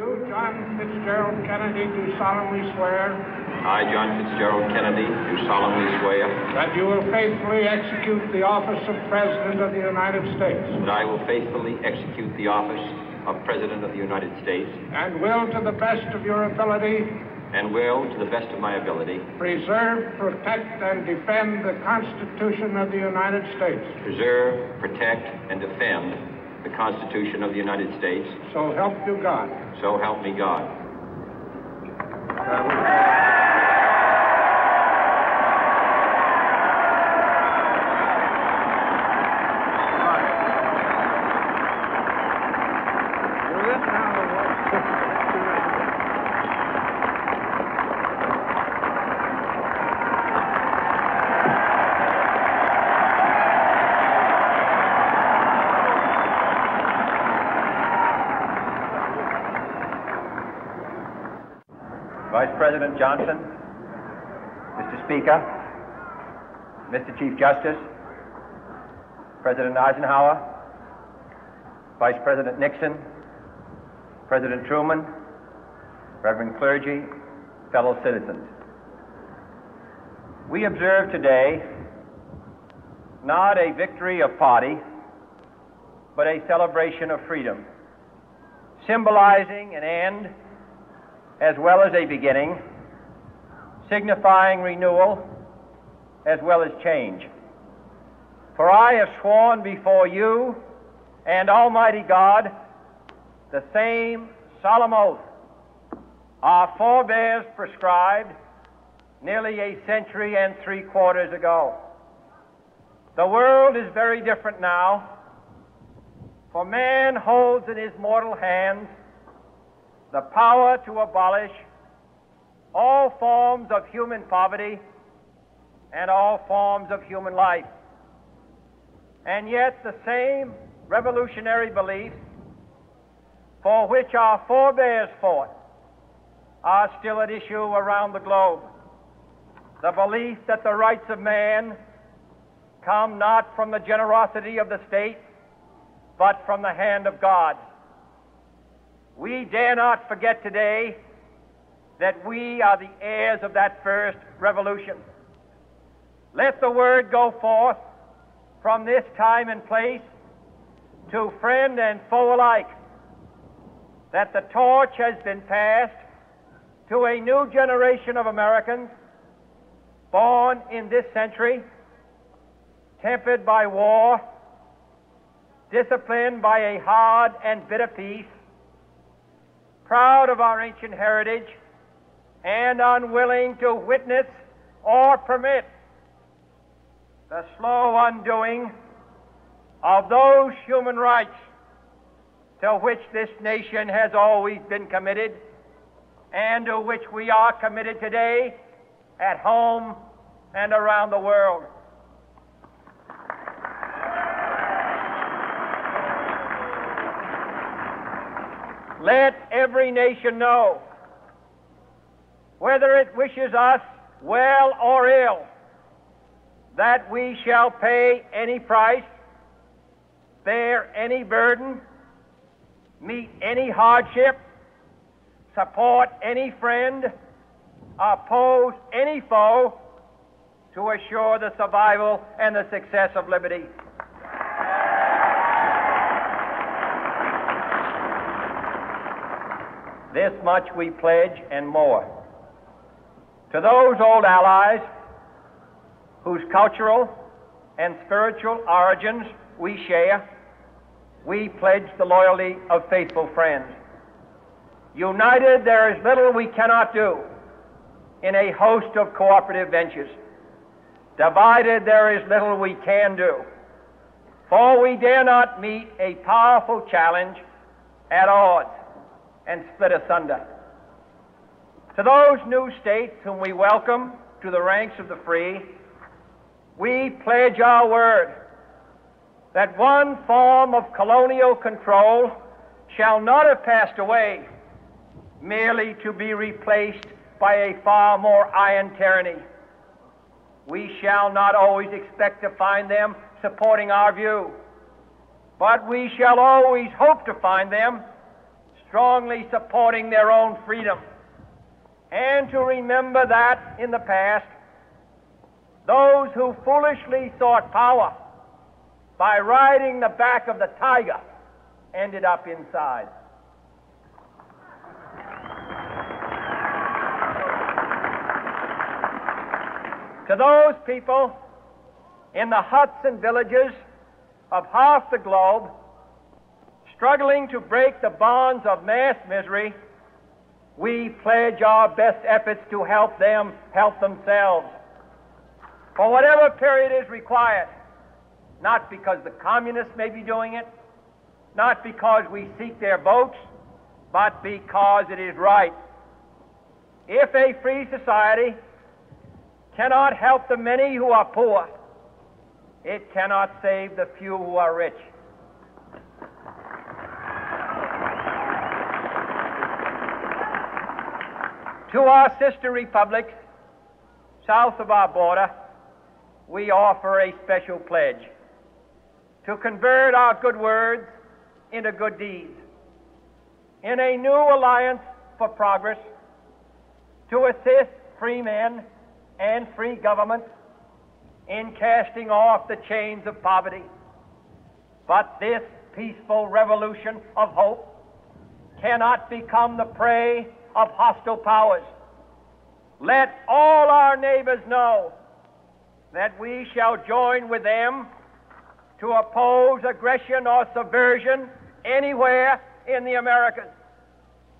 You, John Fitzgerald Kennedy, do solemnly swear. I, John Fitzgerald Kennedy, do solemnly swear. That you will faithfully execute the office of President of the United States. That I will faithfully execute the office of President of the United States. And will, to the best of your ability. And will, to the best of my ability. Preserve, protect, and defend the Constitution of the United States. Preserve, protect, and defend the Constitution of the United States. So help you God. So help me God. Vice President Johnson, Mr. Speaker, Mr. Chief Justice, President Eisenhower, Vice President Nixon, President Truman, Reverend clergy, fellow citizens. We observe today not a victory of party, but a celebration of freedom, symbolizing an end as well as a beginning, signifying renewal as well as change. For I have sworn before you and Almighty God the same solemn oath our forebears prescribed nearly a century and 3/4 ago. The world is very different now, for man holds in his mortal hands the power to abolish all forms of human poverty and all forms of human life. And yet the same revolutionary beliefs for which our forebears fought are still at issue around the globe. The belief that the rights of man come not from the generosity of the state, but from the hand of God. We dare not forget today that we are the heirs of that first revolution. Let the word go forth from this time and place to friend and foe alike that the torch has been passed to a new generation of Americans born in this century, tempered by war, disciplined by a hard and bitter peace, proud of our ancient heritage, and unwilling to witness or permit the slow undoing of those human rights to which this nation has always been committed and to which we are committed today at home and around the world. Let every nation know, whether it wishes us well or ill, that we shall pay any price, bear any burden, meet any hardship, support any friend, oppose any foe to assure the survival and the success of liberty. This much we pledge and more. To those old allies whose cultural and spiritual origins we share, we pledge the loyalty of faithful friends. United, there is little we cannot do in a host of cooperative ventures. Divided, there is little we can do, for we dare not meet a powerful challenge at odds and split asunder. To those new states whom we welcome to the ranks of the free, we pledge our word that one form of colonial control shall not have passed away merely to be replaced by a far more iron tyranny. We shall not always expect to find them supporting our view, but we shall always hope to find them strongly supporting their own freedom, and to remember that in the past, those who foolishly sought power by riding the back of the tiger ended up inside. To those people in the huts and villages of half the globe struggling to break the bonds of mass misery, we pledge our best efforts to help them help themselves for whatever period is required, not because the communists may be doing it, not because we seek their votes, but because it is right. If a free society cannot help the many who are poor, it cannot save the few who are rich. To our sister republics south of our border, we offer a special pledge to convert our good words into good deeds, in a new alliance for progress, to assist free men and free governments in casting off the chains of poverty. But this peaceful revolution of hope cannot become the prey of hostile powers. Let all our neighbors know that we shall join with them to oppose aggression or subversion anywhere in the Americas.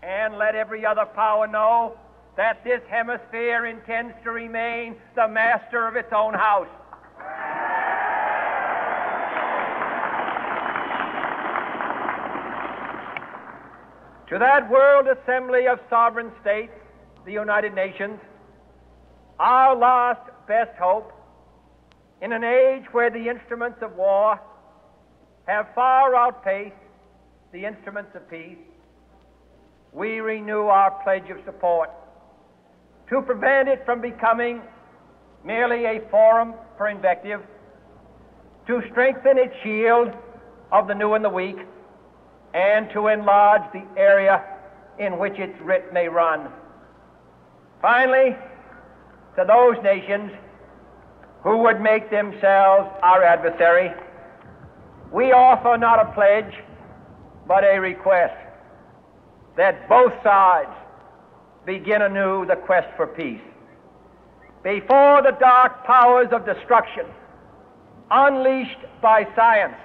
And let every other power know that this hemisphere intends to remain the master of its own house. To that world assembly of sovereign states, the United Nations, our last best hope, in an age where the instruments of war have far outpaced the instruments of peace, we renew our pledge of support to prevent it from becoming merely a forum for invective, to strengthen its shield of the new and the weak, and to enlarge the area in which its writ may run. Finally, to those nations who would make themselves our adversary, we offer not a pledge, but a request that both sides begin anew the quest for peace. Before the dark powers of destruction, unleashed by science,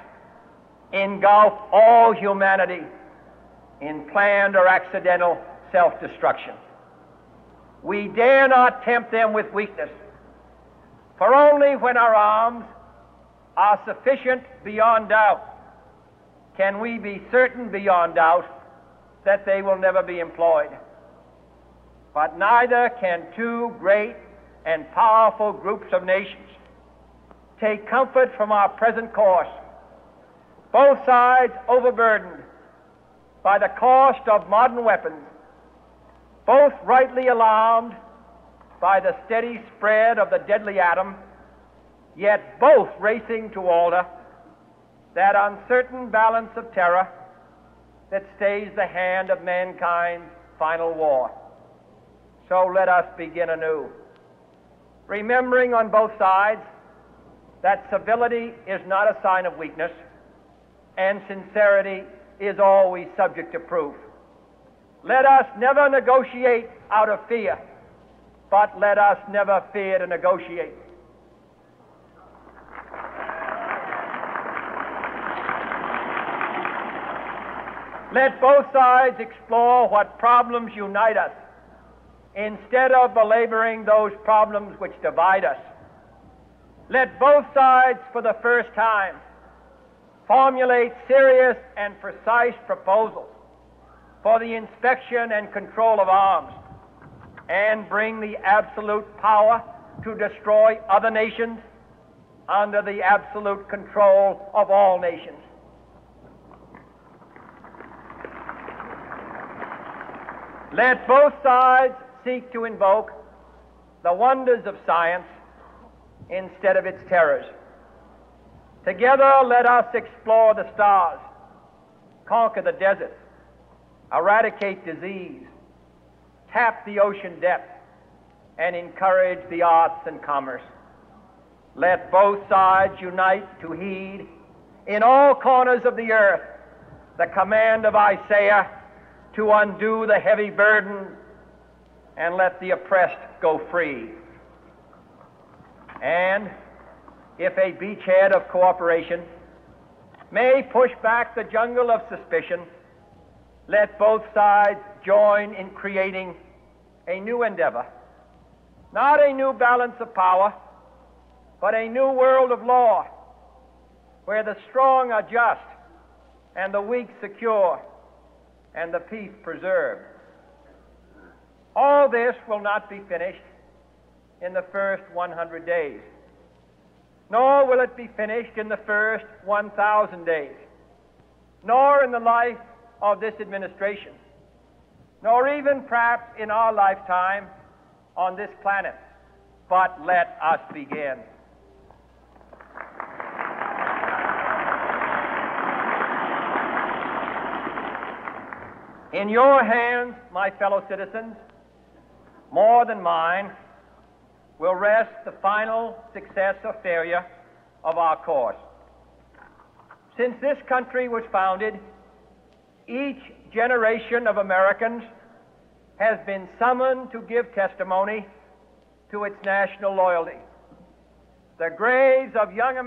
engulf all humanity in planned or accidental self-destruction, we dare not tempt them with weakness, for only when our arms are sufficient beyond doubt can we be certain beyond doubt that they will never be employed. But neither can two great and powerful groups of nations take comfort from our present course, both sides overburdened by the cost of modern weapons, both rightly alarmed by the steady spread of the deadly atom, yet both racing to alter that uncertain balance of terror that stays the hand of mankind's final war. So let us begin anew, remembering on both sides that civility is not a sign of weakness, and sincerity is always subject to proof. Let us never negotiate out of fear, but let us never fear to negotiate. Let both sides explore what problems unite us, instead of belaboring those problems which divide us. Let both sides, for the first time, formulate serious and precise proposals for the inspection and control of arms, and bring the absolute power to destroy other nations under the absolute control of all nations. Let both sides seek to invoke the wonders of science instead of its terrors. Together, let us explore the stars, conquer the deserts, eradicate disease, tap the ocean depth, and encourage the arts and commerce. Let both sides unite to heed in all corners of the earth the command of Isaiah to undo the heavy burden and let the oppressed go free. And if a beachhead of cooperation may push back the jungle of suspicion, let both sides join in creating a new endeavor, not a new balance of power, but a new world of law, where the strong are just and the weak secure and the peace preserved. All this will not be finished in the first 100 days, nor will it be finished in the first 1,000 days, nor in the life of this administration, nor even perhaps in our lifetime on this planet. But let us begin. In your hands, my fellow citizens, more than mine, will rest the final success or failure of our course. Since this country was founded, each generation of Americans has been summoned to give testimony to its national loyalty. The graves of young Americans